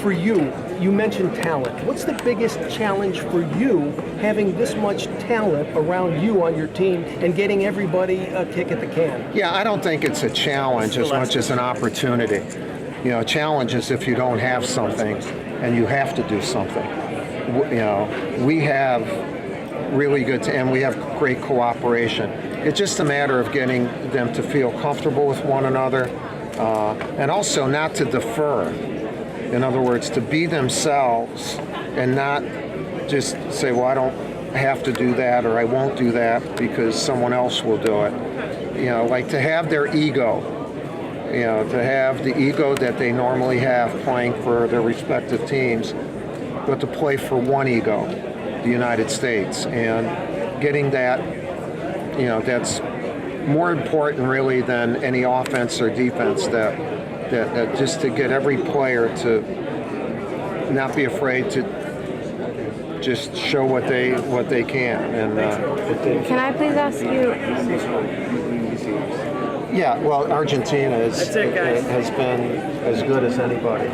For you, you mentioned talent. What's the biggest challenge for you having this much talent around you on your team and getting everybody a kick at the can? Yeah, I don't think it's a challenge as much as an opportunity. You know, challenge is if you don't have something and you have to do something. You know, we have really good, and we have great cooperation. It's just a matter of getting them to feel comfortable with one another, and also not to defer. In other words, to be themselves and not just say, well, I don't have to do that or I won't do that because someone else will do it. You know, like to have their ego, you know, to have the ego that they normally have playing for their respective teams, but to play for one ego, the United States, and getting that, you know, that's more important really than any offense or defense, that just to get every player to not be afraid to just show what they can. And can I please ask you? Yeah, well, Argentina has been as good as anybody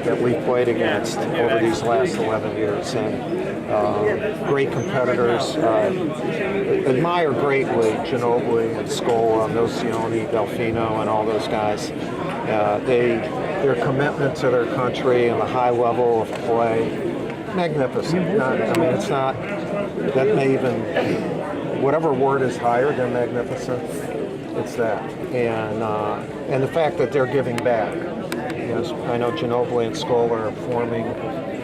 that we've played against over these last 11 years, and great competitors. Admire greatly Ginobili and Scola, Nocioni, Delfino, and all those guys. Their commitment to their country and the high level of play, magnificent. It's not, that may even, whatever word is higher than magnificent, it's that. And the fact that they're giving back. Yes, I know Ginobili and Scola are forming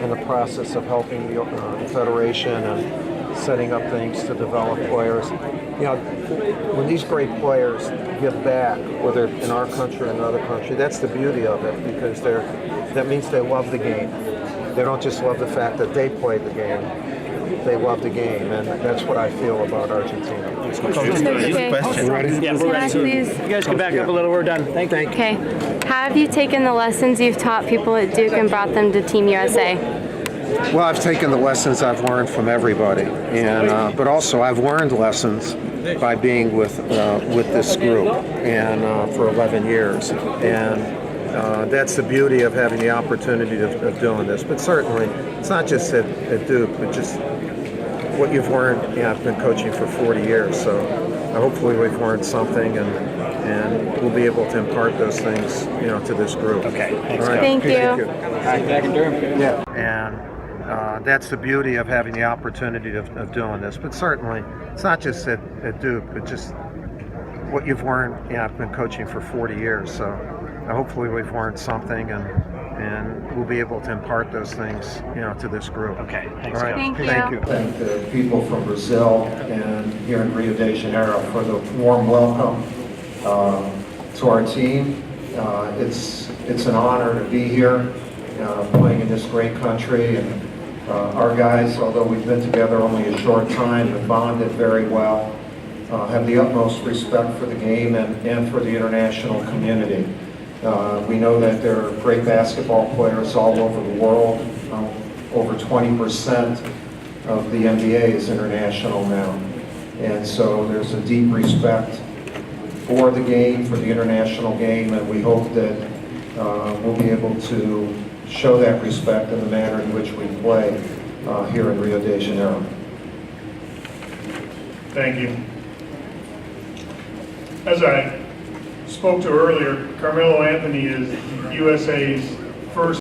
in the process of helping the Federation and setting up things to develop players. You know, when these great players give back, whether in our country or another country, that's the beauty of it, because that means they love the game. They don't just love the fact that they played the game. They love the game, and that's what I feel about Argentina. Okay. Question. Ready? Yeah, we're ready. Please. You guys can back up a little. We're done. Thank you. Okay. How have you taken the lessons you've taught people at Duke and brought them to Team USA? Well, I've taken the lessons I've learned from everybody, and but also I've learned lessons by being with this group and for 11 years, and that's the beauty of having the opportunity of doing this. But certainly, it's not just at Duke, but just what you've learned. I've been coaching for 40 years, so hopefully we've learned something, and we'll be able to impart those things, you know, to this group. Okay. Thanks. All right. Thank you. All right, back in Durham. Yeah, and that's the beauty of having the opportunity of doing this. But certainly, it's not just at Duke, but just what you've learned. I've been coaching for 40 years, so hopefully we've learned something, and we'll be able to impart those things, you know, to this group. Okay. Thanks. All right. Thank you. Thank the people from Brazil and here in Rio de Janeiro for the warm welcome to our team. It's an honor to be here, playing in this great country, and our guys, although we've been together only a short time, have bonded very well, have the utmost respect for the game and for the international community. We know that there are great basketball players all over the world. Over 20% of the NBA is international now. And so there's a deep respect for the game, for the international game, and we hope that we'll be able to show that respect in the manner in which we play here in Rio de Janeiro. Thank you. As I spoke to earlier, Carmelo Anthony is USA's first